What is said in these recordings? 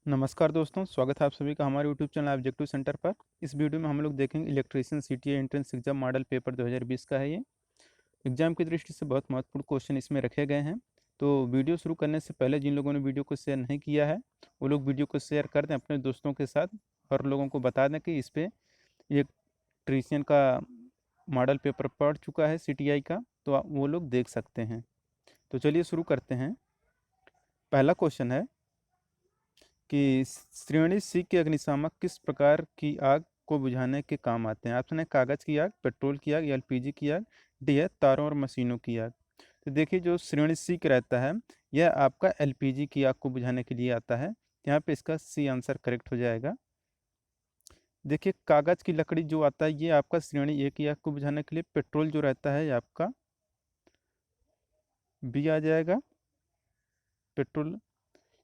नमस्कार दोस्तों, स्वागत है आप सभी का हमारे यूट्यूब चैनल ऑब्जेक्टिव सेंटर पर। इस वीडियो में हम लोग देखेंगे electrician CTA entrance exam model paper 2020 का है ये। एग्जाम की दृष्टि से बहुत महत्वपूर्ण क्वेश्चन इसमें रखे गए हैं। तो वीडियो शुरू करने से पहले जिन लोगों ने वीडियो को शेयर नहीं किया है वो लोग वीडियो को शेयर कर दें अपने दोस्तों के साथ और लोगों को बता दें कि इस पर इलेक्ट्रीशियन का मॉडल पेपर पढ़ चुका है सीटीआई का, तो वो लोग देख सकते हैं। तो चलिए शुरू करते हैं। पहला क्वेश्चन है कि श्रेणी सी के अग्निशामक किस प्रकार की आग को बुझाने के काम आते हैं। ऑप्शन है कागज की आग, पेट्रोल की आग, एलपीजी की आग, डी है तारों और मशीनों की आग। तो देखिए जो श्रेणी सी का रहता है यह आपका एलपीजी की आग को बुझाने के लिए आता है। यहाँ पे इसका सी आंसर करेक्ट हो जाएगा। देखिए कागज की लकड़ी जो आता है ये आपका श्रेणी ए की आग को बुझाने के लिए, पेट्रोल जो रहता है ये आपका बी आ जाएगा पेट्रोल।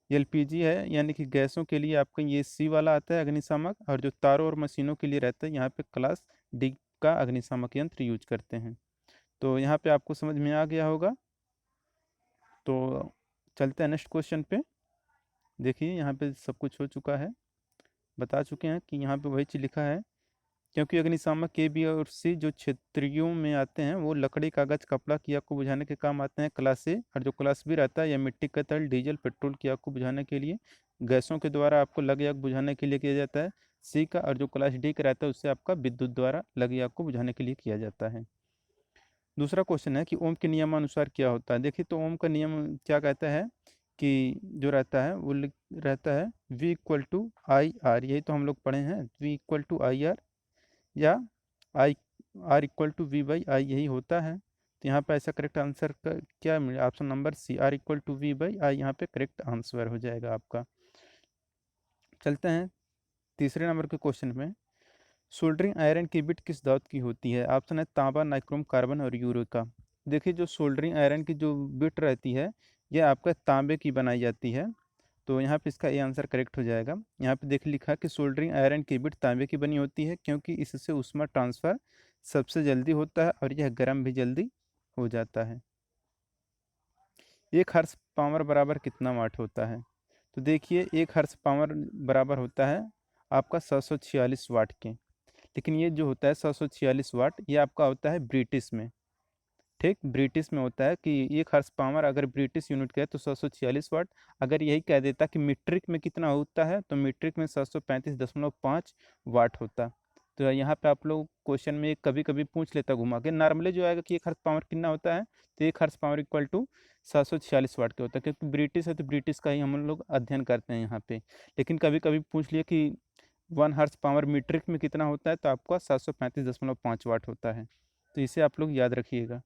एलपीजी है यानी कि गैसों के लिए आपका ये सी वाला आता है अग्निशामक, और जो तारों और मशीनों के लिए रहता है यहाँ पे क्लास डी का अग्निशामक यंत्र यूज करते हैं। तो यहाँ पे आपको समझ में आ गया होगा। तो चलते हैं नेक्स्ट क्वेश्चन पे। देखिए यहाँ पे सब कुछ हो चुका है, बता चुके हैं कि यहाँ पे वही चीज़ लिखा है। क्योंकि अग्निशामक ए बी और सी जो क्षेत्रीयों में आते हैं वो लकड़ी कागज कपड़ा की आग को बुझाने के काम आते हैं क्लास ए, और जो क्लास बी रहता है या मिट्टी का तेल डीजल पेट्रोल की आग को बुझाने के लिए, गैसों के द्वारा आपको लगी आग बुझाने के लिए किया जाता है सी का, और जो क्लास डी का रहता है उससे आपका विद्युत द्वारा लगी आग को बुझाने के लिए किया जाता है। दूसरा क्वेश्चन है कि ओम के नियमानुसार क्या होता है। देखिए तो ओम का नियम क्या कहता है कि जो रहता है वो रहता है V equal to I R, यही तो हम लोग पढ़े हैं, V equal to I R या I R equal to V by I, यही होता है। तो यहाँ पे ऐसा करेक्ट आंसर का क्या मिले, option number C R equal to V by I यहाँ पे करेक्ट आंसर हो जाएगा आपका। चलते हैं तीसरे नंबर के क्वेश्चन में। सोल्डरिंग आयरन की बिट किस धातु की होती है। ऑप्शन है तांबा, नाइक्रोम, कार्बन और यूरेका। देखिए जो सोल्डरिंग आयरन की जो बिट रहती है यह आपका तांबे की बनाई जाती है। तो यहाँ पे इसका ए आंसर करेक्ट हो जाएगा। यहाँ पे देख लिखा कि सोल्डरिंग आयरन की बिट तांबे की बनी होती है क्योंकि इससे ऊष्मा ट्रांसफर सबसे जल्दी होता है और यह गर्म भी जल्दी हो जाता है। एक हर्स पावर बराबर कितना वाट होता है। तो देखिए एक हर्स पावर बराबर होता है आपका 746 वाट के। लेकिन ये जो होता है 746 वाट ये आपका होता है ब्रिटिश में। ठीक, ब्रिटिश में होता है कि एक हॉर्स पावर अगर ब्रिटिश यूनिट का है तो 746 वाट। अगर यही कह देता कि मीट्रिक में कितना होता है तो मीट्रिक में 735.5 वाट होता। तो यहाँ पे आप लोग क्वेश्चन में कभी कभी पूछ लेता घुमा के, नॉर्मली जो आएगा कि एक हॉर्स पावर कितना होता है तो एक हॉर्स पावर इक्वल टू 746 वाट के होता है, क्योंकि ब्रिटिश है तो ब्रिटिश का ही हम लोग अध्ययन करते हैं यहाँ पे। लेकिन कभी कभी पूछ लिया कि 1 हॉर्स पावर मीट्रिक में कितना होता है तो आपका 735.5 वाट होता है। तो इसे आप लोग याद रखिएगा।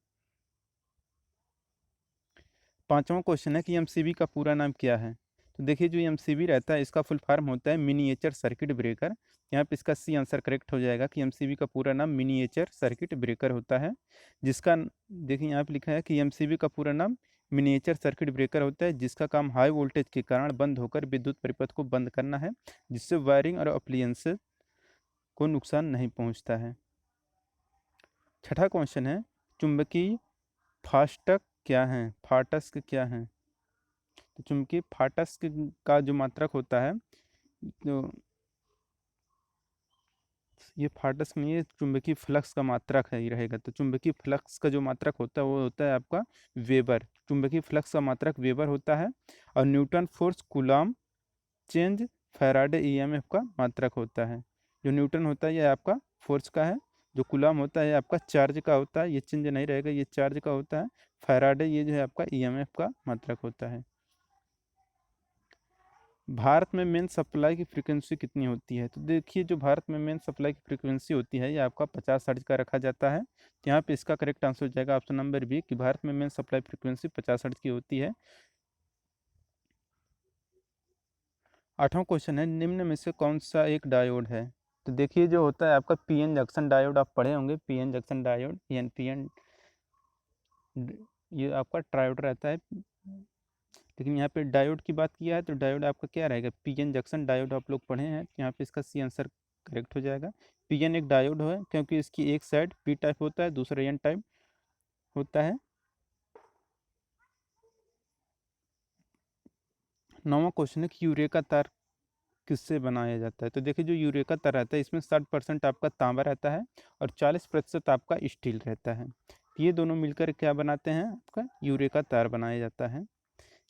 पांचवा क्वेश्चन है कि एमसीबी का पूरा नाम क्या है। तो देखिए जो एमसीबी रहता है इसका फुल फॉर्म होता है मिनिएचर सर्किट ब्रेकर। यहाँ पे इसका सी आंसर करेक्ट हो जाएगा कि एमसीबी का पूरा नाम मिनिएचर सर्किट ब्रेकर होता है। जिसका देखिए यहाँ पे लिखा है कि एमसीबी का पूरा नाम मिनिएचर सर्किट ब्रेकर होता है जिसका काम हाई वोल्टेज के कारण बंद होकर विद्युत परिपथ को बंद करना है, जिससे वायरिंग और अप्लायंस को नुकसान नहीं पहुँचता है। छठा क्वेश्चन है चुंबकीय फास्टक क्या है, फाटस्क क्या है। तो चुंबकीय फाटस्क का जो मात्रक होता है, तो ये फाटस्क नहीं है, चुंबकीय फ्लक्स का मात्रक है, ये रहेगा। तो चुंबकीय फ्लक्स का जो मात्रक होता है वो होता है आपका वेबर। चुंबकीय फ्लक्स का मात्रक वेबर होता है। और Newton force Coulomb change Faraday EMF का मात्रक होता है। जो न्यूटन होता है ये आपका फोर्स का है, जो कूलॉम होता है ये आपका चार्ज का होता है, ये चेंज नहीं रहेगा, ये चार्ज का होता है। फैराडे ये जो है आपका ईएमएफ का मात्रक होता है। भारत में मेन सप्लाई की फ्रीक्वेंसी कितनी होती है। तो देखिए जो भारत में मेन सप्लाई की फ्रीक्वेंसी होती है ये आपका 50 हर्ट्ज का रखा जाता है। तो यहाँ पे इसका करेक्ट आंसर हो जाएगा ऑप्शन नंबर बी कि भारत में मेन सप्लाई फ्रीक्वेंसी 50 हर्ट्ज की होती है। आठवां क्वेश्चन है निम्न में से कौन सा एक डायोड है। तो देखिए जो होता है आपका पीएन जंक्शन डायोड, आप पढ़े होंगे पीएन जंक्शन डायोड, पीएन ये आपका ट्रायोड रहता है। लेकिन यहाँ पे डायोड की बात किया है तो डायोड आपका क्या रहेगा, पीएन जंक्शन डायोड आप लोग पढ़े हैं। यहाँ पे इसका सी आंसर करेक्ट हो जाएगा। पीएन एक डायोड है क्योंकि इसकी एक साइड पी टाइप होता है दूसरा एन टाइप होता है। नौवां क्वेश्चन है कि यूरेका तार किससे बनाया जाता है? तो देखिए जो यूरिया का तार रहता है इसमें 60% आपका तांबा रहता है और 40% आपका स्टील रहता है। ये दोनों मिलकर क्या बनाते हैं? आपका यूरिया का तार बनाया जाता है।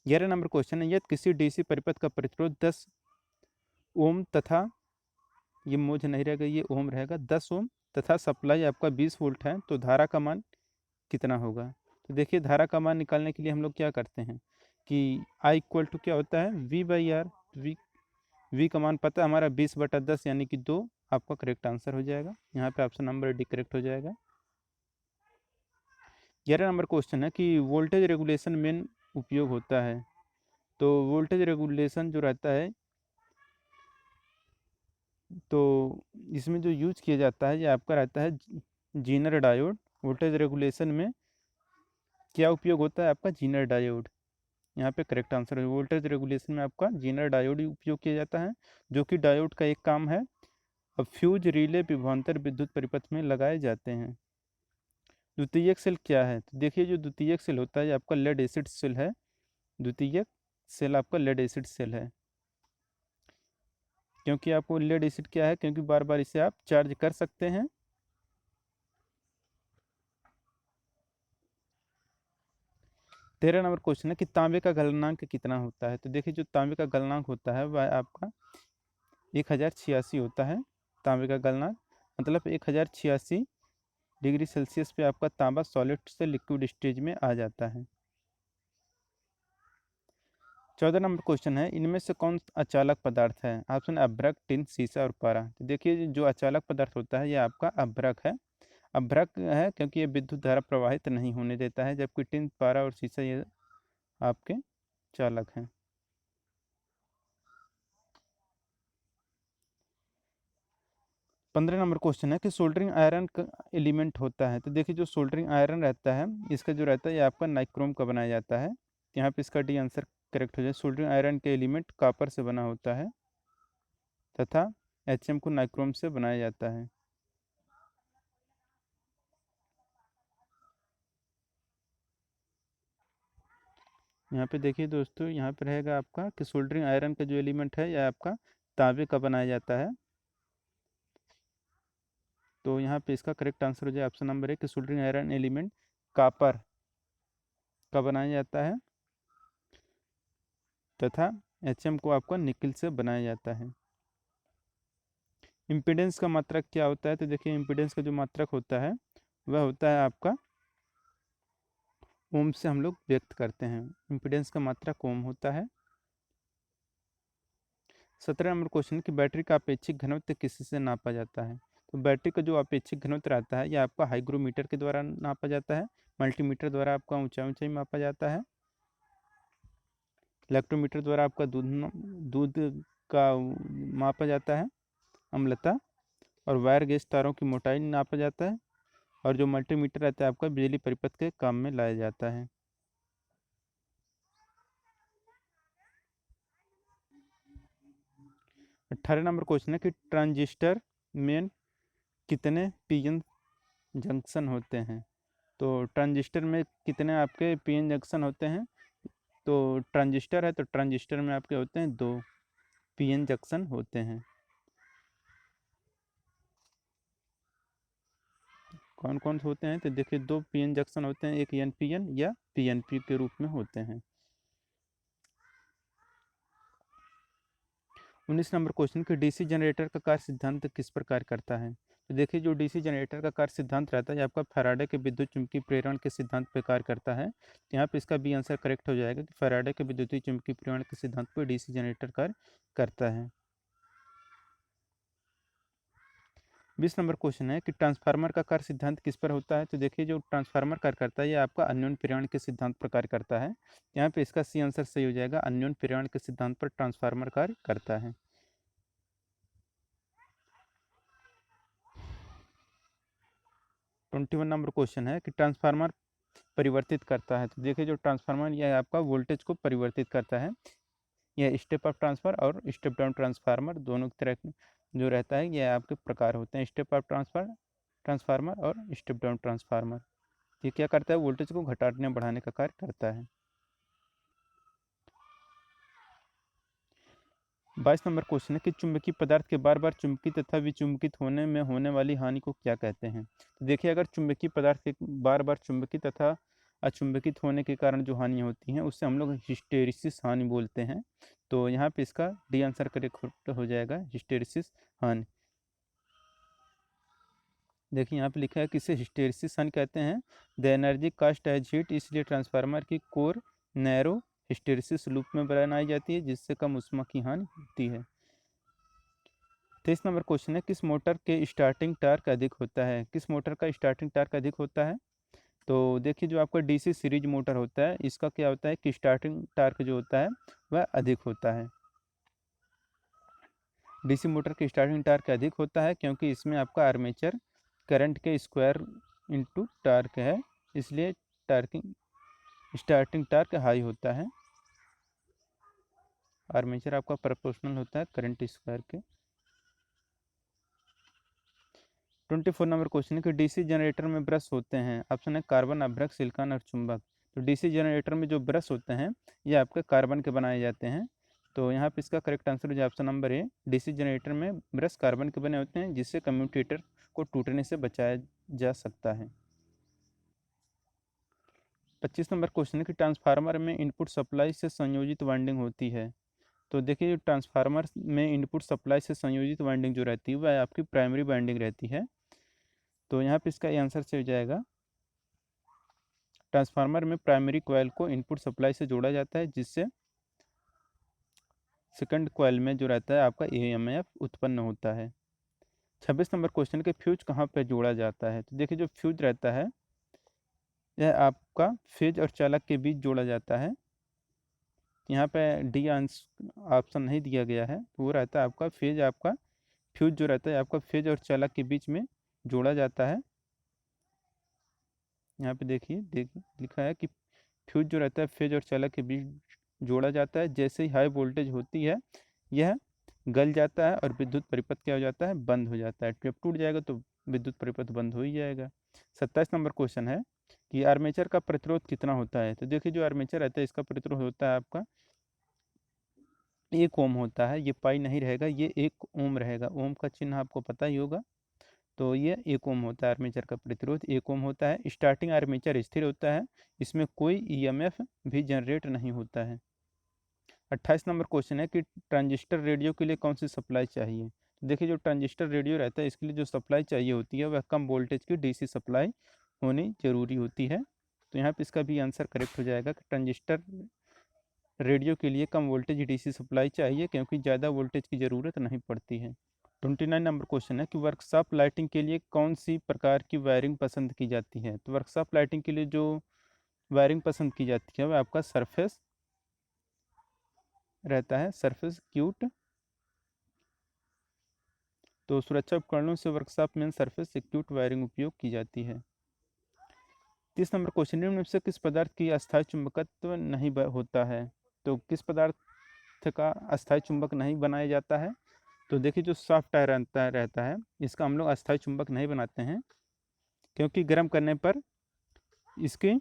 11 नंबर क्वेश्चन है, यदि किसी डीसी परिपथ का प्रतिरोध 10 ओम तथा, ये मुझे नहीं रहेगा, ये ओम रहेगा, 10 ओम तथा सप्लाई आपका 20 वोल्ट है, तो धारा का मान कितना होगा? तो देखिए धारा का मान निकालने के लिए हम लोग क्या करते हैं कि आई इक्वल टू क्या होता है, वी बाई आर। वी का मान पता है हमारा 20/10 यानी कि 2, आपका करेक्ट आंसर हो जाएगा। यहाँ पे ऑप्शन नंबर डी करेक्ट हो जाएगा। 11 नंबर क्वेश्चन है कि वोल्टेज रेगुलेशन मेन उपयोग होता है। तो वोल्टेज रेगुलेशन जो रहता है, तो इसमें जो यूज किया जाता है ये आपका रहता है जीनर डायोड। वोल्टेज रेगुलेशन में क्या उपयोग होता है? आपका जीनर डायोड। यहाँ पे करेक्ट आंसर है, वोल्टेज रेगुलेशन में आपका जीनर डायोड ही उपयोग किया जाता है, जो कि डायोड का एक काम है। अब फ्यूज, रिले, विभवांतर विद्युत परिपथ में लगाए जाते हैं। द्वितीयक सेल क्या है? तो देखिए जो द्वितीयक सेल होता है आपका लेड एसिड सेल है। द्वितीयक सेल आपका लेड एसिड सेल है। क्योंकि आपको लेड एसिड क्या है? क्योंकि बार बार इसे आप चार्ज कर सकते हैं। तेरह नंबर क्वेश्चन है कि तांबे का गलनांक कितना होता है? तो देखिए जो तांबे का गलनांक होता है वह आपका 1086 होता है। तांबे का गलनांक मतलब 1086 डिग्री सेल्सियस पे आपका तांबा सॉलिड से लिक्विड स्टेज में आ जाता है। 14 नंबर क्वेश्चन है, इनमें से कौन अचालक पदार्थ है? ऑप्शन अभ्रक, टिन, सीसा और पारा। तो देखिए जो अचालक पदार्थ होता है ये आपका अभ्रक है। अभ्रक है क्योंकि ये विद्युत धारा प्रवाहित नहीं होने देता है, जबकि टिन, पारा और सीसा ये आपके चालक हैं। 15 नंबर क्वेश्चन है कि सोल्डरिंग आयरन का एलिमेंट होता है। तो देखिए जो सोल्डरिंग आयरन रहता है इसका जो रहता है ये आपका नाइक्रोम का बनाया जाता है। यहाँ पे इसका डी आंसर करेक्ट हो जाए। सोल्डरिंग आयरन के एलिमेंट कॉपर से बना होता है तथा एचएम को नाइक्रोम से बनाया जाता है। यहाँ पे देखिए दोस्तों, यहाँ पे रहेगा आपका कि सोल्डरिंग आयरन का जो एलिमेंट है यह आपका तांबे का बनाया जाता है। तो यहाँ पे इसका करेक्ट आंसर हो जाए ऑप्शन नंबर 1 कि सोल्डरिंग आयरन एलिमेंट कॉपर का बनाया जाता है तथा एचएम को आपका निकिल से बनाया जाता है। इम्पीडेंस का मात्रक क्या होता है? तो देखिए इम्पीडेंस का जो मात्रक होता है वह होता है आपका ओम से हम लोग व्यक्त करते हैं। इम्पीडेंस का मात्रक ओम होता है। 17 नंबर क्वेश्चन कि बैटरी का अपेक्षित घनत्व किससे नापा जाता है? तो बैटरी का जो अपेक्षित घनत्व रहता है यह आपका हाइग्रोमीटर के द्वारा नापा जाता है। मल्टीमीटर द्वारा आपका ऊंचाई मापा जाता है। इलेक्ट्रोमीटर द्वारा आपका दूध का मापा जाता है, अम्लता। और वायर गेज तारों की मोटाई नापा जाता है। और जो मल्टीमीटर रहता है आपका बिजली परिपथ के काम में लाया जाता है। 18 नंबर क्वेश्चन है कि ट्रांजिस्टर में कितने पीएन जंक्शन होते हैं? तो ट्रांजिस्टर में कितने आपके पीएन जंक्शन होते हैं? तो ट्रांजिस्टर है तो ट्रांजिस्टर में आपके होते हैं 2 पीएन जंक्शन होते हैं। कौन कौन से होते हैं? तो देखिए 2 पीएन जंक्शन होते हैं, एक एनपीएन या पीएनपी के रूप में होते हैं। 19 नंबर क्वेश्चन कि डीसी जनरेटर का कार्य सिद्धांत किस प्रकार करता है? तो देखिए जो डीसी जनरेटर का कार्य सिद्धांत रहता है आपका फैराडे के विद्युत चुम्बकीय प्रेरण के सिद्धांत पर कार्य करता है। तो यहाँ पे इसका बी आंसर करेक्ट हो जाएगा कि फैराडे के विद्युत चुम्बकीय प्रेरण के सिद्धांत पर डीसी जनरेटर कार्य करता है। 20 नंबर क्वेश्चन है कि ट्रांसफार्मर का कार्य सिद्धांत किस पर होता है? तो देखिए जो ट्रांसफार्मर कार्य करता है ये आपका अन्योन्य प्रेरण के सिद्धांत पर कार्य करता है। यहाँ पे इसका सी आंसर सही हो जाएगा, अन्योन्य प्रेरण के सिद्धांत पर ट्रांसफार्मर कार्य करता है। 21 नंबर क्वेश्चन है कि ट्रांसफार्मर परिवर्तित करता है। तो देखिए जो ट्रांसफार्मर यह आपका वोल्टेज को परिवर्तित करता है। यह स्टेप अप ट्रांसफर और स्टेप डाउन ट्रांसफार्मर दोनों तरह जो रहता है यह आपके प्रकार होते हैं, स्टेप अप ट्रांसफार्मर और स्टेप डाउन ट्रांसफार्मर। ये क्या करता है? वोल्टेज को घटाने बढ़ाने का कार्य करता है। 22 नंबर क्वेश्चन है कि चुंबकीय पदार्थ के बार बार चुंबकित तथा विचुंबकित होने में होने वाली हानि को क्या कहते हैं। तो देखिए, अगर चुंबकीय पदार्थ के बार बार चुंबकित तथा अचुंबकित होने के कारण जो हानि होती है उससे हम लोग हिस्टेरिसिस हानि बोलते हैं। तो यहाँ पे इसका डी आंसर करेक्ट हो जाएगा, हिस्टेरिसिस हानि। देखिए यहाँ पे लिखा है कि इसे हिस्टेरिसिस हानि कहते हैं। The energy cost as heat, इसलिए ट्रांसफार्मर की कोर नैरो हिस्टेरिसिस लूप में बनाई जाती है जिससे कम ऊष्मा की हानि होती है। 23 नंबर क्वेश्चन है, किस मोटर के स्टार्टिंग टार्क अधिक होता है। किस मोटर का स्टार्टिंग टार्क अधिक होता है। तो देखिए, जो आपका डीसी सीरीज मोटर होता है इसका क्या होता है कि स्टार्टिंग टार्क जो होता है वह अधिक होता है। डीसी मोटर की स्टार्टिंग टार्क अधिक होता है क्योंकि इसमें आपका आर्मेचर करंट के स्क्वायर इनटू टार्क है, इसलिए टार्किंग स्टार्टिंग टार्क हाई होता है। आर्मेचर आपका प्रोपोर्शनल होता है करंट स्क्वायर के। 24 नंबर क्वेश्चन है कि डीसी जनरेटर में ब्रश होते हैं। ऑप्शन है कार्बन, अभ्रक, सिलिकॉन और चुंबक। तो डीसी जनरेटर में जो ब्रश होते हैं ये आपके कार्बन के बनाए जाते हैं। तो यहाँ पे इसका करेक्ट आंसर हो जाए option number A, DC generator में ब्रश कार्बन के बने होते हैं जिससे कम्यूटेटर को टूटने से बचाया जा सकता है। 25 नंबर क्वेश्चन है कि ट्रांसफार्मर में इनपुट सप्लाई से संयोजित वाइंडिंग होती है। तो देखिए, जो ट्रांसफार्मर में इनपुट सप्लाई से संयोजित वाइंडिंग जो रहती है वह आपकी प्राइमरी वाइंडिंग रहती है। तो यहाँ पे इसका आंसर से हो जाएगा, ट्रांसफार्मर में प्राइमरी कॉइल को इनपुट सप्लाई से जोड़ा जाता है जिससे सेकंड कॉइल में जो रहता है आपका ईएमएफ उत्पन्न होता है। 26 नंबर क्वेश्चन के फ्यूज कहाँ पर जोड़ा जाता है। तो देखिए, जो फ्यूज रहता है यह आपका फेज और चालक के बीच जोड़ा जाता है। यहाँ पे डी ऑप्शन नहीं दिया गया है, तो वो रहता है आपका फेज, आपका फ्यूज जो रहता है आपका फेज और चालक के बीच में जोड़ा जाता है। यहाँ पे देखिए लिखा है कि फ्यूज जो रहता है फेज और चालक के बीच जोड़ा जाता है। जैसे ही हाई वोल्टेज होती है यह गल जाता है और विद्युत परिपथ क्या हो जाता है, बंद हो जाता है। जब टूट जाएगा तो विद्युत परिपथ बंद हो ही जाएगा। 27 नंबर क्वेश्चन है कि आर्मेचर का प्रतिरोध कितना होता है। तो देखिए, जो आर्मेचर रहता है इसका प्रतिरोध होता है आपका 1 ओम होता है। ये पाई नहीं रहेगा, ये 1 ओम रहेगा। ओम का चिन्ह आपको पता ही होगा। तो ये 1 ओम होता है, आर्मेचर का प्रतिरोध 1 ओम होता है। स्टार्टिंग आर्मेचर स्थिर होता है, इसमें कोई ईएमएफ भी जनरेट नहीं होता है। 28 नंबर क्वेश्चन है कि ट्रांजिस्टर रेडियो के लिए कौन सी सप्लाई चाहिए। तो देखिए, जो ट्रांजिस्टर रेडियो रहता है इसके लिए जो सप्लाई चाहिए होती है वह कम वोल्टेज की डीसी सप्लाई होनी जरूरी होती है। तो यहाँ पे इसका भी आंसर करेक्ट हो जाएगा कि ट्रांजिस्टर रेडियो के लिए कम वोल्टेज डीसी सप्लाई चाहिए क्योंकि ज़्यादा वोल्टेज की ज़रूरत नहीं पड़ती है। 29 नंबर क्वेश्चन है कि वर्कशॉप लाइटिंग के लिए कौन सी प्रकार की वायरिंग पसंद की जाती है। तो वर्कशॉप लाइटिंग के लिए जो वायरिंग पसंद की जाती है वह आपका सरफेस रहता है, सरफेस क्यूट। तो सुरक्षा उपकरणों से वर्कशॉप में सरफेस सिक्योर वायरिंग उपयोग की जाती है। 30 नंबर क्वेश्चन, निम्न में से किस पदार्थ की अस्थायी चुंबकत्व नहीं होता है। तो किस पदार्थ का अस्थायी चुंबक नहीं बनाया जाता है। तो देखिए, जो सॉफ्ट टायर रहता है इसका हम लोग अस्थायी चुंबक नहीं बनाते हैं क्योंकि गर्म करने पर इसकी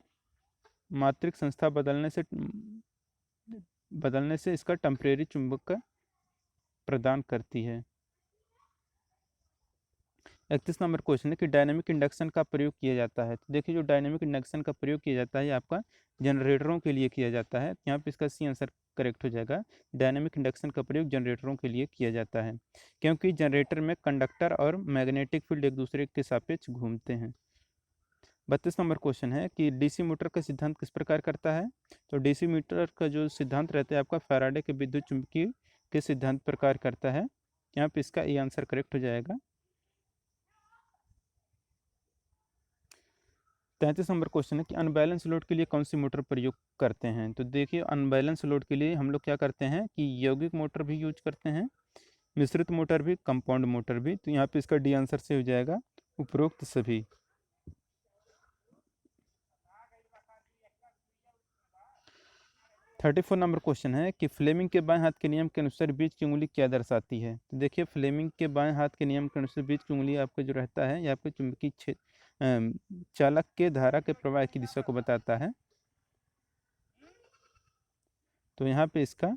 मात्रिक संस्था बदलने से इसका टेम्परेरी चुंबक प्रदान करती है। 31 नंबर क्वेश्चन है कि डायनेमिक इंडक्शन का प्रयोग किया जाता है। तो देखिए, जो डायनेमिक इंडक्शन का प्रयोग किया जाता है आपका जनरेटरों के लिए किया जाता है। यहाँ पे इसका सी आंसर करेक्ट हो जाएगा, डायनेमिक इंडक्शन का प्रयोग जनरेटरों के लिए किया जाता है क्योंकि जनरेटर में कंडक्टर और मैग्नेटिक फील्ड एक दूसरे के सापेक्ष घूमते हैं। 32 नंबर क्वेश्चन है कि डीसी मोटर का सिद्धांत किस प्रकार करता है। तो डीसी मोटर का जो सिद्धांत रहता है आपका फैराडे के विद्युत चुंबकीय के सिद्धांत प्रकार करता है। यहाँ पे इसका ये आंसर करेक्ट हो जाएगा। 33 नंबर क्वेश्चन है कि अनबैलेंस लोड के लिए कौन सी मोटर प्रयोग करते हैं। तो देखिए, अनबैलेंस लोड के लिए हम लोग क्या करते हैं कि यौगिक मोटर भी यूज करते हैं, मिश्रित मोटर भी, कंपाउंड मोटर भी। तो यहाँ पे इसका डी आंसर से हो जाएगा उपरोक्त सभी। 34 नंबर क्वेश्चन है कि फ्लेमिंग के बाएं हाथ के नियम के अनुसार बीच की उंगली क्या दर्शाती है। तो देखिए, फ्लेमिंग के बाएं हाथ के नियम के अनुसार बीच की उंगली आपका जो रहता है यह आपके चुंबकीय चालक के धारा के प्रवाह की दिशा को बताता है। तो यहाँ पे इसका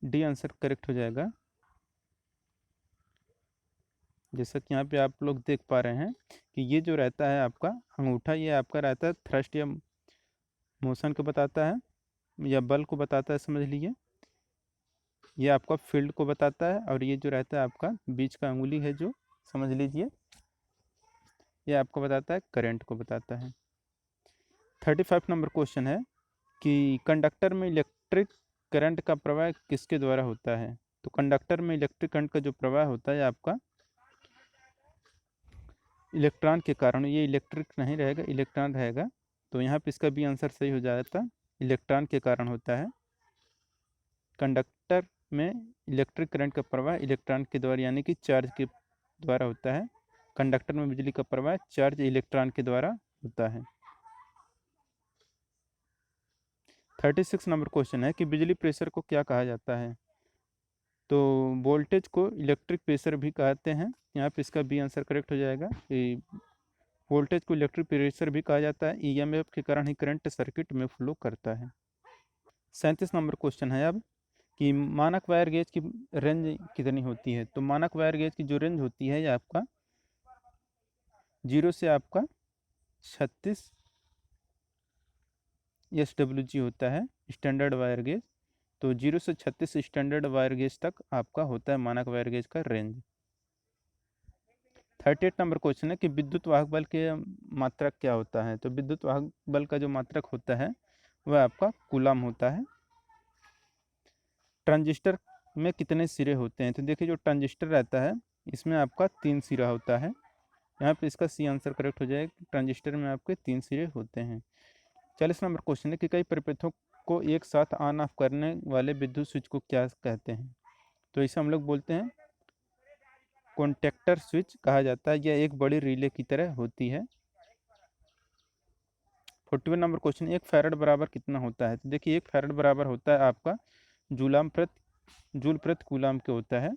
डी आंसर करेक्ट हो जाएगा। जैसा कि यहाँ पे आप लोग देख पा रहे हैं कि ये जो रहता है आपका अंगूठा, ये आपका रहता है थ्रस्ट या मोशन को बताता है या बल को बताता है, समझ लीजिए। ये आपका फील्ड को बताता है, और ये जो रहता है आपका बीच का अंगुली है जो, समझ लीजिए, ये आपको बताता है करंट को बताता है। 35 नंबर क्वेश्चन है कि कंडक्टर में इलेक्ट्रिक करंट का प्रवाह किसके द्वारा होता है। तो कंडक्टर में इलेक्ट्रिक करंट का जो प्रवाह होता है आपका इलेक्ट्रॉन के कारण, ये इलेक्ट्रिक नहीं रहेगा, इलेक्ट्रॉन रहेगा। तो यहाँ पे इसका भी आंसर सही हो जाता, इलेक्ट्रॉन के कारण होता है। कंडक्टर में इलेक्ट्रिक करंट का प्रवाह इलेक्ट्रॉन के द्वारा यानी कि चार्ज के द्वारा होता है। कंडक्टर में बिजली का प्रवाह चार्ज इलेक्ट्रॉन के द्वारा होता है। 36 नंबर क्वेश्चन है कि बिजली प्रेशर को क्या कहा जाता है। तो वोल्टेज को इलेक्ट्रिक प्रेशर भी कहते हैं। यहाँ पे इसका बी आंसर करेक्ट हो जाएगा कि वोल्टेज को इलेक्ट्रिक प्रेशर भी कहा जाता है। ईएमएफ के कारण ही करंट सर्किट में फ्लो करता है। 37 नंबर क्वेश्चन है अब कि मानक वायर गेज की रेंज कितनी होती है। तो मानक वायर गेज की जो रेंज होती है ये आपका 0 से आपका 36 SWG होता है, स्टैंडर्ड वायर गेज। तो 0 से 36 स्टैंडर्ड वायर गेज तक आपका होता है मानक वायर गेज का रेंज। 38 नंबर क्वेश्चन है कि विद्युत वाहक बल के मात्रक क्या होता है। तो विद्युत वाहक बल का जो मात्रक होता है वह आपका कूलम होता है। ट्रांजिस्टर में कितने सिरे होते हैं। तो देखिए जो ट्रांजिस्टर रहता है इसमें आपका 3 सिरा होता है। यहाँ पे इसका सी आंसर करेक्ट हो जाएगा, ट्रांजिस्टर में आपके 3 सिरे होते हैं। 40 नंबर क्वेश्चन है कि कई परिपथों को एक साथ ऑन ऑफ करने वाले विद्युत स्विच को क्या कहते हैं। तो इसे हम लोग बोलते हैं कॉन्टेक्टर स्विच कहा जाता है। यह एक बड़ी रिले की तरह होती है। 41 नंबर क्वेश्चन, एक फैरड बराबर कितना होता है। तो देखिए एक फैरड बराबर होता है आपका जूल प्रति कूलम के होता है।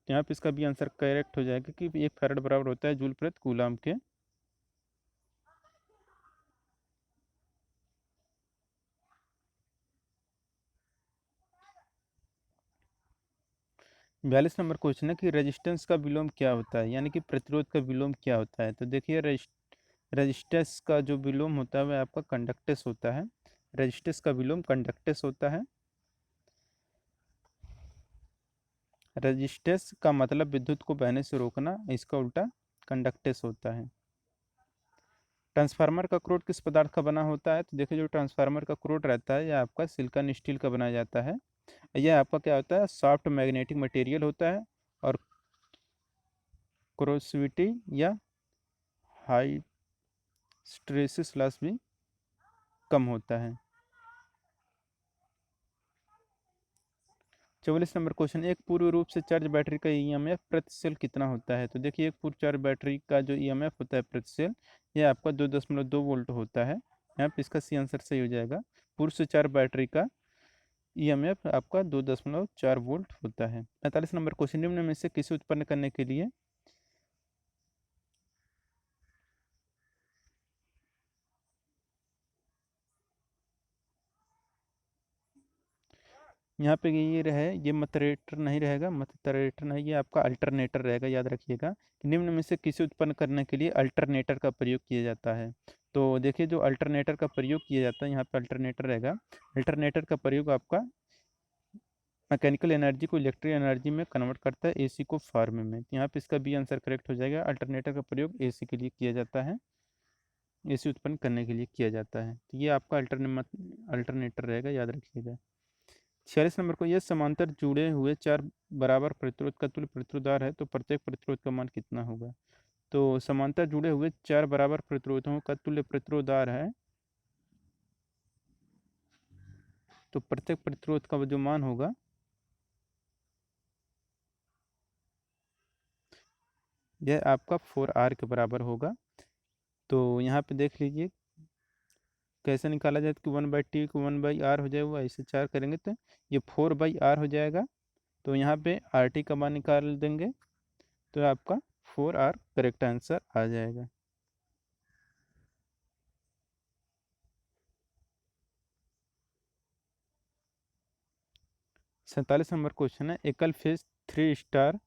यहाँ पे इसका भी आंसर करेक्ट हो जाएगा कि एक फैरड बराबर होता है जूल प्रति कूलम के। बयालीस नंबर क्वेश्चन है कि रेजिस्टेंस का विलोम क्या होता है, यानी कि प्रतिरोध का विलोम क्या होता है। तो देखिए रेजिस्टेंस का जो विलोम होता है वह आपका कंडक्टेंस होता है। रेजिस्टेंस का विलोम कंडक्टेंस होता है। रेजिस्टेंस का मतलब विद्युत को बहने से रोकना, इसका उल्टा कंडक्टेंस होता है। ट्रांसफार्मर का क्रोड किस पदार्थ का बना होता है। तो देखिए जो ट्रांसफार्मर का क्रोड रहता है यह आपका सिलिकॉन स्टील का बनाया जाता है। यह आपका क्या होता है, सॉफ्ट मैग्नेटिक मटेरियल होता है, और कोरोसिविटी या हाई स्ट्रेसिस लॉस भी कम होता है। 44 नंबर क्वेश्चन, एक पूर्ण रूप से चार्ज बैटरी का ईएमएफ प्रति सेल कितना होता है। तो देखिए एक पूर्ण चार्ज बैटरी का जो ईएमएफ होता है प्रति सेल यह आपका 2.2 वोल्ट होता है। यहाँ पे इसका सी आंसर सही हो जाएगा। पूर्ण से चार्ज बैटरी का ईएमएफ आपका 2.4 वोल्ट होता है। 45 नंबर क्वेश्चन, निम्न में से किसे उत्पन्न करने के लिए यहाँ पे ये रहे, ये मतरेटर नहीं रहेगा, मतरेटर नहीं, ये आपका अल्टरनेटर रहेगा, याद रखिएगा कि निम्न में से किसे उत्पन्न करने के लिए अल्टरनेटर का प्रयोग किया जाता है। तो देखिए जो अल्टरनेटर का प्रयोग किया जाता है यहाँ पे अल्टरनेटर रहेगा। अल्टरनेटर का प्रयोग आपका मैकेनिकल एनर्जी को इलेक्ट्रिक एनर्जी में कन्वर्ट करता है, एसी को फार्म में। तो यहाँ पे इसका बी आंसर करेक्ट हो जाएगा। अल्टरनेटर का प्रयोग एसी के लिए किया जाता है, एसी उत्पन्न करने के लिए किया जाता है। तो ये आपका अल्टरनेटर रहेगा, याद रखिएगा। 46 नंबर को, यह समांतर जुड़े हुए चार बराबर प्रतिरोध का तुल्य प्रतिरोधार है तो प्रत्येक प्रतिरोध का मान कितना होगा। तो समांतर जुड़े हुए चार बराबर प्रतिरोधों का तुल्य प्रतिरोधार है, तो प्रत्येक प्रतिरोध का जो मान होगा यह आपका 4R के बराबर होगा। तो यहाँ पे देख लीजिए कैसे निकाला जाए कि 1/T को 1/R हो जाए, वो ऐसे चार करेंगे तो ये 4/R हो जाएगा। तो यहाँ पे RT का मान निकाल देंगे तो आपका 4R करेक्ट आंसर आ जाएगा। 47 नंबर क्वेश्चन है, एकल फेज 3 स्टार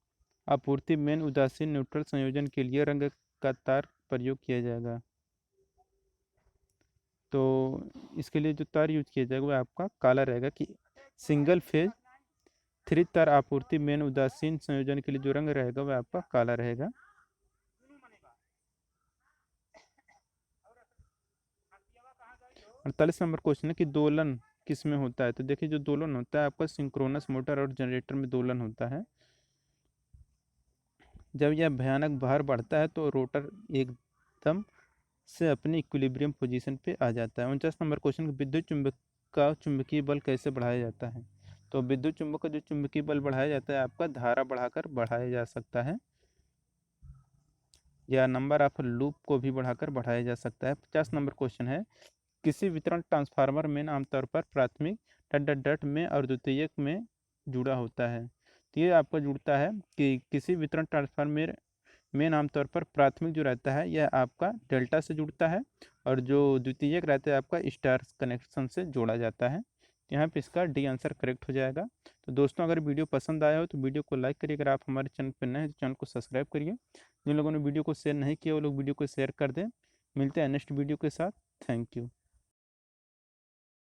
आपूर्ति मेन उदासीन न्यूट्रल संयोजन के लिए रंग का तार प्रयोग किया जाएगा। तो इसके लिए जो तार यूज किया जाएगा वो आपका काला रहेगा। कि सिंगल फेज 3 तार आपूर्ति मेन उदासीन संयोजन के लिए जो रंग रहेगा वह आपका काला रहेगा। 48 नंबर क्वेश्चन है कि दोलन किस में होता है। तो देखिए, जो दोलन होता है आपका सिंक्रोनस मोटर और जनरेटर में दोलन होता है। जब यह भयानक भार बढ़ता है तो रोटर एकदम से अपनी इक्विलिब्रियम पोजीशन पे आ जाता है। 49 नंबर क्वेश्चन, विद्युत चुंबक का चुंबकीय बल कैसे बढ़ाया जाता है। तो विद्युत चुंबक का जो चुंबकीय बल बढ़ाया जाता है आपका धारा बढ़ाकर बढ़ाया जा सकता है, या नंबर ऑफ लूप को भी बढ़ाकर बढ़ाया जा सकता है। 50 नंबर क्वेश्चन है, किसी वितरण ट्रांसफार्मर में आमतौर पर प्राथमिक डट डट डट में और द्वितीयक में जुड़ा होता है। तो ये आपका जुड़ता है कि किसी वितरण ट्रांसफार्मर मेन आमतौर पर प्राथमिक जो रहता है यह आपका डेल्टा से जुड़ता है, और जो द्वितीयक रहता है आपका स्टार कनेक्शन से जोड़ा जाता है। यहाँ पे इसका डी आंसर करेक्ट हो जाएगा। तो दोस्तों, अगर वीडियो पसंद आया हो तो वीडियो को लाइक करिए। अगर आप हमारे चैनल पर नए हैं तो चैनल को सब्सक्राइब करिए। जिन लोगों ने वीडियो को शेयर नहीं किया वो लोग वीडियो को शेयर कर दें। मिलते हैं नेक्स्ट वीडियो के साथ। Thank you.